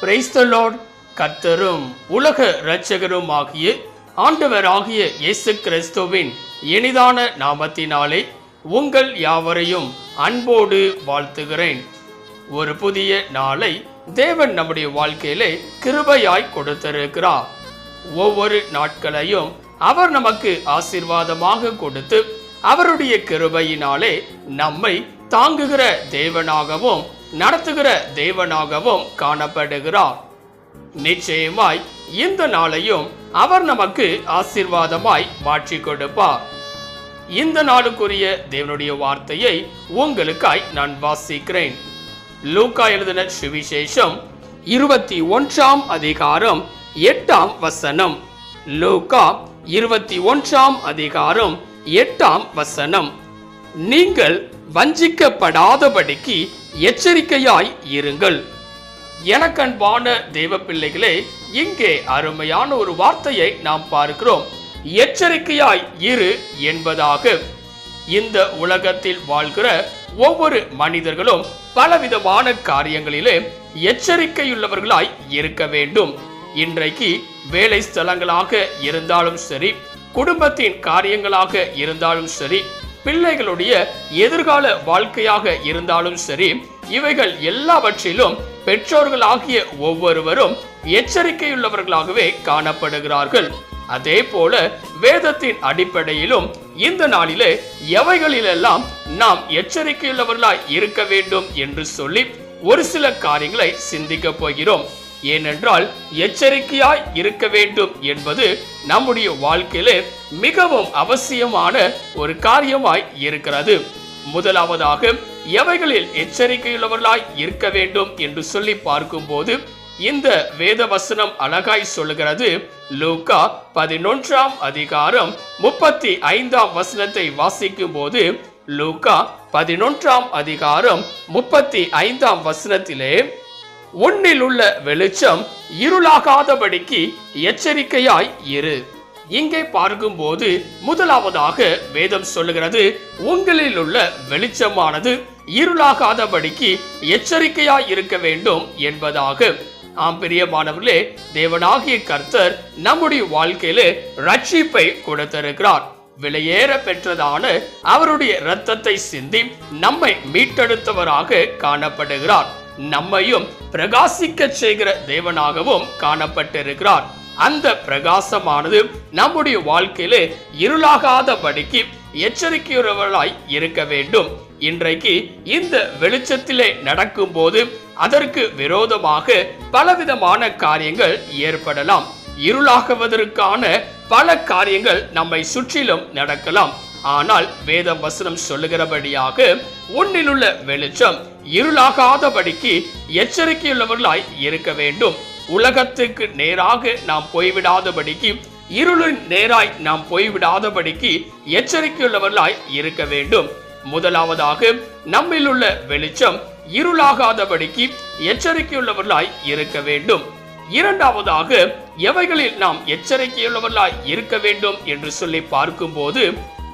Praise the Lord. கர்த்தரும் உலக இரட்சகரும் ஆகிய ஆண்டவராகிய இயேசு கிறிஸ்துவின் இனிதான நாமத்தினாலே உங்கள் யாவரையும் அன்போடு வாழ்த்துகிறேன். ஒரு புதிய நாளை தேவன் நம்முடைய வாழ்க்கையிலே கிருபையாய் கொடுத்திருக்கிறார். ஒவ்வொரு நாட்களையும் அவர் நமக்கு ஆசீர்வாதமாக கொடுத்து அவருடைய கிருபையினாலே நம்மை தாங்குகிற தேவனாகவும் நடத்துகிற தேவனாகவும் காணப்படுகிறார். நிச்சயமாய் இந்த நாளையும் அவர் நமக்கு ஆசீர்வாதமாய் மாற்றி கொடுப்பார். இந்த நாளுக்குரிய தேவனுடைய வார்த்தையை உங்களுக்காய் நான் வாசிக்கிறேன். லூக்கா எழுதின சுவிசேஷம் 21 அதிகாரம் 8 வசனம். லூக்கா 21 அதிகாரம் 8 வசனம். நீங்கள் வஞ்சிக்கப்படாதபடிக்கு எச்சரிக்கையாய் இருங்கள். எனக்கன்பான தேவ பிள்ளைகளே, இங்கே அருமையான ஒரு வார்த்தையை நாம் பார்க்கிறோம். எச்சரிக்கையாய் இரு என்பதாக. இந்த உலகத்தில் வாழ்கிற ஒவ்வொரு மனிதர்களும் பலவிதமான காரியங்களிலே எச்சரிக்கையுள்ளவர்களாய் இருக்க வேண்டும். இன்றைக்கு வேலை ஸ்தலங்களாக இருந்தாலும் சரி, குடும்பத்தின் காரியங்களாக இருந்தாலும் சரி, பிள்ளைகளுடைய எதிர்கால வாழ்க்கையாக இருந்தாலும் சரி, இவைகள் எல்லாவற்றிலும் பெற்றோர்களாகிய ஒவ்வொருவரும் எச்சரிக்கையுள்ளவர்களாகவே காணப்படுகிறார்கள். அதே போல வேதத்தின் அடிப்படையிலும் இந்த நாளிலே எவைகளிலெல்லாம் நாம் எச்சரிக்கையுள்ளவர்களாய் இருக்க வேண்டும் என்று சொல்லி ஒரு சில காரியங்களை சிந்திக்க போகிறோம். ஏனென்றால் எச்சரிக்கையாய் இருக்க வேண்டும் என்பது நம்முடைய வாழ்க்கையிலே மிகவும் அவசியமான ஒரு காரியமாய் இருக்கிறது. முதலாவதாக எவைகளில் எச்சரிக்கையுள்ளவர்களாய் இருக்க வேண்டும் என்று சொல்லி பார்க்கும்போது இந்த வேத வசனம் அழகாய் சொல்லுகிறது. லூக்கா 11 அதிகாரம் 35 வசனத்தை வாசிக்கும் போது, லூக்கா 11 அதிகாரம் 35 வசனத்திலே, உன்னில் உள்ள வெளிச்சம் இருளாகாதபடிக்கு எச்சரிக்கையாய் இரு. இங்கே பார்க்கும்போது முதலாவதாக வேதம் சொல்லுகிறது, உங்களில் உள்ள வெளிச்சமானது இருளாகாதபடிக்கு எச்சரிக்கையாய் இருக்க வேண்டும் என்பதாக. ஆம் பிரியமானவர்களே, தேவனாகிய கர்த்தர் நம்முடைய வாழ்க்கையிலே ரட்சிப்பை கொடுத்திருக்கிறார். விலையேற பெற்றதான அவருடைய இரத்தத்தை சிந்தி நம்மை மீட்டெடுத்தவராக காணப்படுகிறார். நம்மையும் பிரகாசிக்க செய்கிற தேவனாகவும் காணப்பட்டிருக்கிறார். அந்த பிரகாசமானது நம்முடைய வாழ்க்கையிலே இருளாகாதபடிக்கு எச்சரிக்கையுள்ளவர்களாய் இருக்க வேண்டும். இன்றைக்கு இந்த வெளிச்சத்திலே நடக்கும் போது அதற்கு விரோதமாக பலவிதமான காரியங்கள் ஏற்படலாம். இருளாகுவதற்கான பல காரியங்கள் நம்மை சுற்றிலும் நடக்கலாம். ஆனால் வேத வசனம் சொல்லுகிறபடியாக உன்னில் உள்ள வெளிச்சம் இருளாகாதபடிக்கு எச்சரிக்கையுள்ளவர்களாய் இருக்க வேண்டும். உலகத்துக்கு நேராக நாம் போய்விடாதபடிக்கு, இருளின் நேராய் நாம் போய்விடாதபடிக்கு எச்சரிக்கையுள்ளவர்களாய் இருக்க வேண்டும். முதலாவதாக நம்மில் உள்ள வெளிச்சம் இருளாகாதபடிக்கு எச்சரிக்கையுள்ளவர்களாய் இருக்க வேண்டும். இரண்டாவதாக எவைகளில் நாம் எச்சரிக்கையுள்ளவர்களாய் இருக்க வேண்டும் என்று சொல்லி பார்க்கும்போது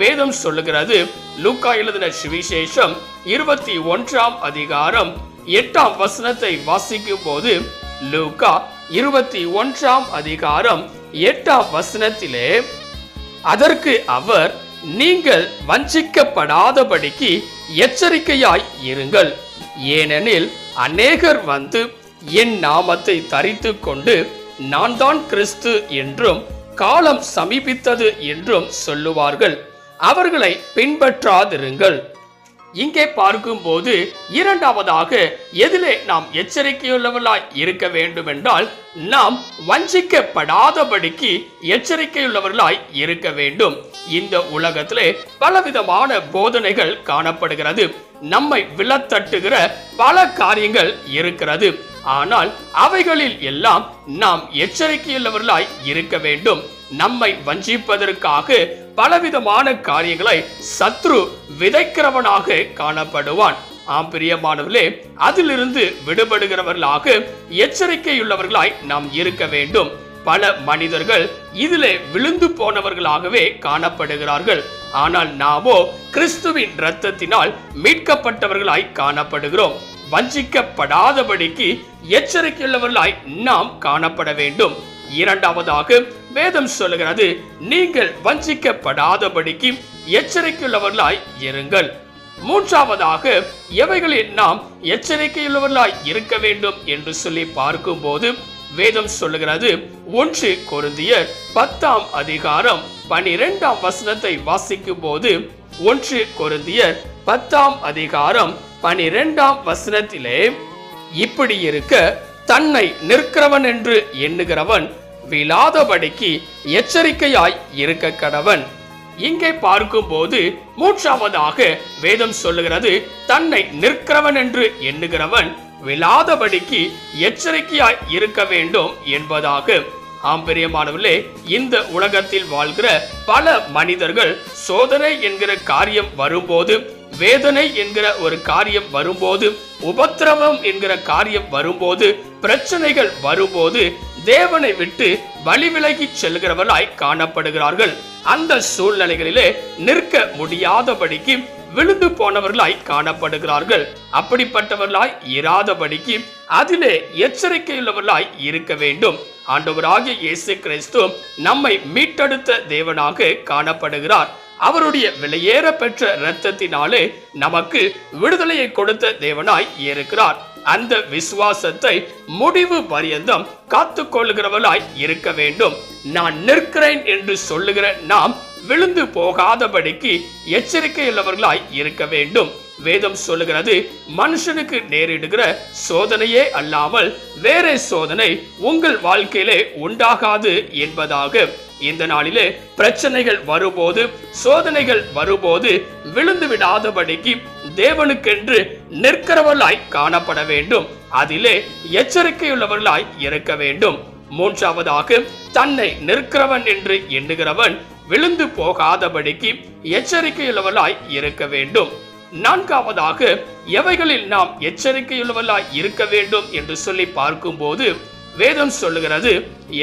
வேதம் சொல்லுகிறது. லூக்கா எழுதின சுவிசேஷம் 21 அதிகாரம் 8 வசனத்தை வாசிக்கும் போது, லூக்கா 21 அதிகாரம் 8 வசனத்திலே, அதற்கு அவர், நீங்கள் வஞ்சிக்கப்படாதபடிக்கு எச்சரிக்கையாய் இருங்கள். ஏனெனில் அநேகர் வந்து என் நாமத்தை தரித்து கொண்டு நான் தான் கிறிஸ்து என்றும் காலம் சமீபித்தது என்றும் சொல்லுவார்கள். அவர்களை பின்பற்றாதிருங்கள். இங்கே பார்க்கும்போது இரண்டாவதாக எதிலே நாம் எச்சரிக்கையுள்ளவர்களாய் இருக்க வேண்டும் என்றால், நாம் வஞ்சிக்கப்படாதபடிக்கு எச்சரிக்கையுள்ளவர்களாய் இருக்க வேண்டும். இந்த உலகத்திலே பலவிதமான போதனைகள் காணப்படுகிறது. நம்மை விழத்தட்டுகிற பல காரியங்கள் இருக்கிறது. ஆனால் அவைகளில் எல்லாம் நாம் எச்சரிக்கையுள்ளவர்களாய் இருக்க வேண்டும். நம்மை வஞ்சிப்பதற்காக பலவிதமான காரியங்களை சத்ரு விதைக்கிறவனாக காணப்படுவான். ஆம் பிரியமானவர்களே, அதிலிருந்து விடுபடுகிறவர்களாக எச்சரிக்கையுள்ளவர்களாய் நாம் இருக்க வேண்டும். பல மனிதர்கள் இதிலே விழுந்து போனவர்களாகவே காணப்படுகிறார்கள். ஆனால் நாமோ கிறிஸ்துவின் இரத்தத்தினால் மீட்கப்பட்டவர்களாய் காணப்படுகிறோம். வஞ்சிக்கப்படாதபடிக்கு எச்சரிக்கையுள்ளவர்களாய் நாம் காணப்பட வேண்டும். இரண்டாவதாக வேதம் சொல்லுகிறது, நீங்கள் வஞ்சிக்கப்படாதபடிக்கு எச்சரிக்கையுள்ளவர்களாய் இருங்கள். மூன்றாவதாக எவைகளில் நாம் எச்சரிக்கையுள்ளவர்களாய் இருக்க வேண்டும் என்று சொல்லி பார்க்கும்போது வேதம் சொல்லுகிறது, 1 கொரிந்தியர் 10ஆம் அதிகாரம் 12ஆம் வசனத்தை வாசிக்கும் போது 1 கொரிந்தியர் 10ஆம் அதிகாரம் 12ஆம் வசனத்திலே, இப்படி இருக்க தன்னை நிற்கிறவன் என்று எண்ணுகிறவன் விழாதபடிக்கு எச்சரிக்கையாய் இருக்க கடவன். இங்கே பார்க்கும்போது மூன்றாவதாக வேதம் சொல்லுகிறது, தன்னை நிற்கிறவன் என்று எண்ணுகிறவன் விழாதபடிக்கு எச்சரிக்கையாய் இருக்க வேண்டும் என்பதாக. ஆம்பரியமானவர்களே, இந்த உலகத்தில் வாழ்கிற பல மனிதர்கள் சோதனை என்கிற காரியம் வரும்போது, வேதனை என்கிற ஒரு காரியம் வரும்போது, உபத்திரவம் என்கிற காரியம் வரும்போது, பிரச்சனைகள் வரும்போது தேவனை விட்டு வழி விலகி செல்கிறவர்களாய் காணப்படுகிறார்கள். அந்த சூழ்நிலைகளிலே நிற்க முடியாதபடிக்கு விழுந்து போனவர்களாய் காணப்படுகிறார்கள். அப்படிப்பட்டவர்களாய் இராதபடிக்கு அதிலே எச்சரிக்கையுள்ளவர்களாய் இருக்க வேண்டும். ஆண்டவராகிய இயேசு கிறிஸ்து நம்மை மீட்டெடுத்த தேவனாக காணப்படுகிறார். அவருடைய விலையேற பெற்ற இரத்தத்தினாலே நமக்கு விடுதலையை கொடுத்த தேவனாய் இருக்கிறார். அந்த விசுவாசத்தை முடிவு பரியந்தம் காத்துக் கொள்கிறவர்களாய் இருக்க வேண்டும். நான் நிற்கிறேன் என்று சொல்லுகிற நாம் விழுந்து போகாதபடிக்கு எச்சரிக்கையுள்ளவர்களாய் இருக்க வேண்டும். வேதம் சொல்லுகிறது, மனுஷனுக்கு நேரிடுகிற சோதனையே அல்லாமல் வேறே சோதனை உங்கள் வாழ்க்கையிலே உண்டாகாது என்பதாக. இந்த நாளிலே பிரச்சனைகள் வரும்போது, சோதனைகள் வரும்போது விழுந்து விடாதபடிக்கு தேவனுக்கென்று நிற்கிறவர்களாய் காணப்பட வேண்டும். அதிலே எச்சரிக்கையுள்ளவர்களாய் இருக்க வேண்டும். மூன்றாவதாக, தன்னை நிற்கிறவன் என்று எண்ணுகிறவன் விழுந்து போகாதபடிக்கு எச்சரிக்கையுள்ளவர்களாய் இருக்க வேண்டும். நான்காவதாக, எவைகளில் நாம் எச்சரிக்கையுள்ளவர்களாய் இருக்க வேண்டும் என்று சொல்லி பார்க்கும்போது வேதம் சொல்லுகிறது,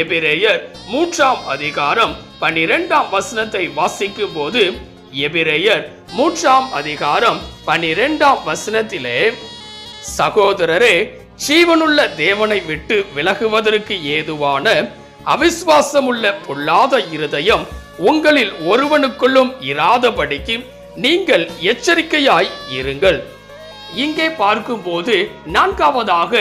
எபிரேயர் 3ஆம் அதிகாரம் 12ஆம் வசனத்தை வாசிக்கும் போது, எபிரேயர் 3ஆம் அதிகாரம் 12ஆம் வசனத்திலே, சகோதரரே, ஜீவனுள்ள தேவனை விட்டு விலகுவதற்கு ஏதுவான அவிசுவாசமுள்ள பொல்லாத இருதயம் உங்களில் ஒருவனுக்குள்ளும் இராதபடிக்கு நீங்கள் எச்சரிக்கையாய் இருங்கள். இங்கே பார்க்கும்போது நான்காவதாக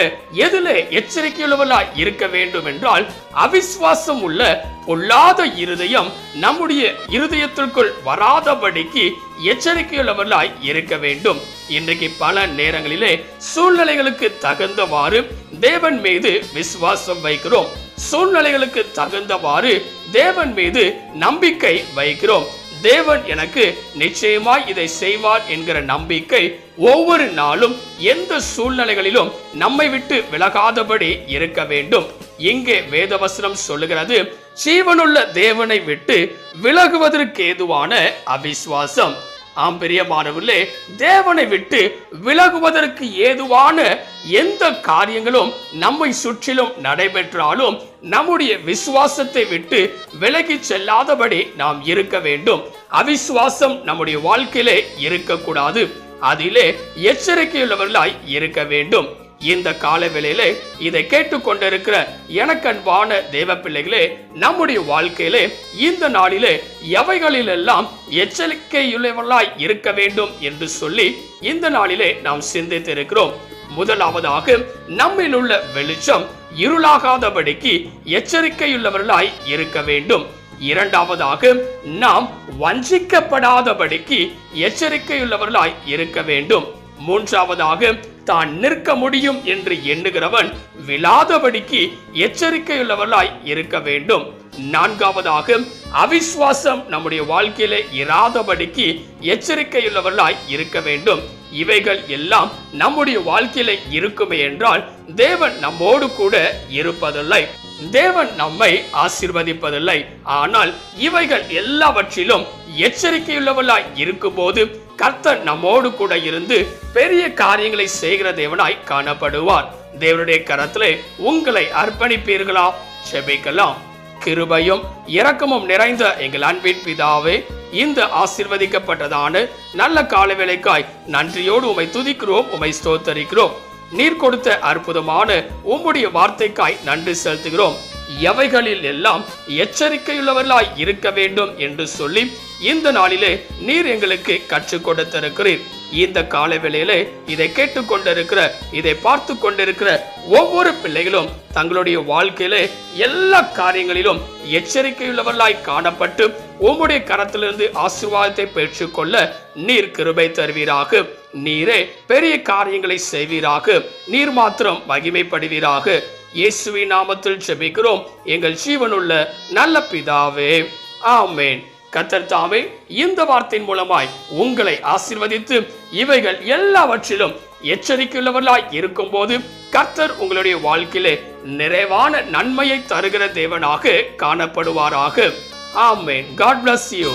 எதிலே எச்சரிக்கையுள்ளவர்களாய் இருக்க வேண்டும் என்றால், அவிசுவாசம் உள்ள பொல்லாத இருதயம் நம்முடைய இருதயத்திற்குள் வராதபடிக்கு எச்சரிக்கையுள்ளவர்களாய் இருக்க வேண்டும். இன்றைக்கு பல நேரங்களிலே சூழ்நிலைகளுக்கு தகுந்தவாறு தேவன் மீது விசுவாசம் வைக்கிறோம். சூழ்நிலைகளுக்கு தகுந்தவாறு தேவன் மீது நம்பிக்கை வைக்கிறோம். தேவன் எனக்கு நிச்சயமாய் இதை செய்வார் என்கிற நம்பிக்கை ஒவ்வொரு நாளும் எந்த சூழ்நிலைகளிலும் நம்மை விட்டு விலகாதபடி இருக்க வேண்டும். இங்கே வேதவசனம் சொல்லுகிறது, ஜீவனுள்ள தேவனை விட்டு விலகுவதற்கு ஏதுவான அவிசுவாசம். ஆம் பிரியமானவர்களே, தேவனை விட்டு விலகுவதற்கு ஏதுவான எந்த காரியங்களும் நம்மை சுற்றிலும் நடைபெற்றாலும் நம்முடைய விசுவாசத்தை விட்டு விலகி செல்லாதபடி நாம் இருக்க வேண்டும். அவிசுவாசம் நம்முடைய வாழ்க்கையிலே இருக்கக்கூடாது. அதிலே எச்சரிக்கையுள்ளவர்களாய் இருக்க வேண்டும். இந்த காலவேளையிலே இதை கேட்டுக்கொண்டிருக்கிற எனக்கு அன்பான தேவ பிள்ளைகளே, நம்முடைய வாழ்க்கையிலே இந்த நாளிலே எவைகளிலெல்லாம் எச்சரிக்கையுள்ளவர்களாய் இருக்க வேண்டும் என்று சொல்லி இந்த நாளிலே நாம் சிந்தித்திருக்கிறோம். முதலாவதாக, நம்மில் உள்ள வெளிச்சம் இருளாகாதபடிக்கு எச்சரிக்கையுள்ளவர்களாய் இருக்க வேண்டும். இரண்டாவதாக, நாம் வஞ்சிக்கப்படாதபடிக்கு எச்சரிக்கையுள்ளவர்களாய் இருக்க வேண்டும். மூன்றாவதாக, தான் நிற்க முடியும் என்று எண்ணுகிறவன் விழாதபடிக்கு எச்சரிக்கையுள்ளவர்களாய் இருக்க வேண்டும். நான்காவதாக, அவிசுவாசம் நம்முடைய வாழ்க்கையில இராதபடிக்கு எச்சரிக்கையுள்ளவர்களாய் இருக்க வேண்டும். இவைகள் எல்லாம் நம்முடைய வாழ்க்கையில இருக்குமே என்றால் தேவன் நம்மோடு கூட இருப்பதில்லை, தேவன் நம்மை ஆசீர்வதிப்பதில்லை. ஆனால் இவைகள் எல்லாவற்றிலும் எச்சரிக்கையுள்ளவர்களாய் இருக்கும் போது கர்த்தர் நம்மோடு கூட இருந்து பெரிய காரியங்களை செய்கிற தேவனாய் காணப்படுவார். தேவனுடைய கரத்திலே உங்களை அர்ப்பணிப்பீர்களா? செபிக்கலாம். கிருபையும் இரக்கமும் நிறைந்த எங்கள் அன்பின் பிதாவே, இந்த ஆசீர்வதிக்கப்பட்டதான நல்ல கால வேளைக்காய் நன்றியோடு உம்மை துதிக்கிறோம், உம்மை ஸ்தோத்தரிக்கிறோம். நீர் கொடுத்த அற்புதமான உம்முடைய வார்த்தைக்காய் நன்றி செலுத்துகிறோம். எவைகளில் எல்லாம் எச்சரிக்கையுள்ளவர்களாய் இருக்க வேண்டும் என்று சொல்லி இந்த நாளிலே நீர் எங்களுக்கு கற்றுக் கொடுத்திருக்கிறீர். இந்த கால வேளையிலே இதை கேட்டுக்கொண்டிருக்கிற, இதை பார்த்து கொண்டிருக்கிற ஒவ்வொரு பிள்ளைகளும் தங்களுடைய வாழ்க்கையிலே எல்லா காரியங்களிலும் எச்சரிக்கையுள்ளவர்களாய் காணப்பட்டு உம்முடைய கரத்திலிருந்து ஆசீர்வாதத்தை பெற்றுக்கொள்ள நீர் கிருபை தருவீராக. நீரே பெரிய காரியங்களை செய்வீராக. நீர் மாத்திரம் மகிமைப்படுவீராக. இயேசுவின் நாமத்தில் ஜெபிக்கிறோம் எங்கள் ஜீவனுள்ள நல்ல பிதாவே, ஆமென். கர்த்தர் தாமே இந்த வார்த்தையின் மூலமாய் உங்களை ஆசீர்வதித்து இவைகள் எல்லாவற்றிலும் எச்சரிக்கையுள்ளவர்களாய் இருக்கும் போது கர்த்தர் உங்களுடைய வாழ்க்கையிலே நிறைவான நன்மையை தருகிற தேவனாக காணப்படுவாராக. ஆமென். God bless you.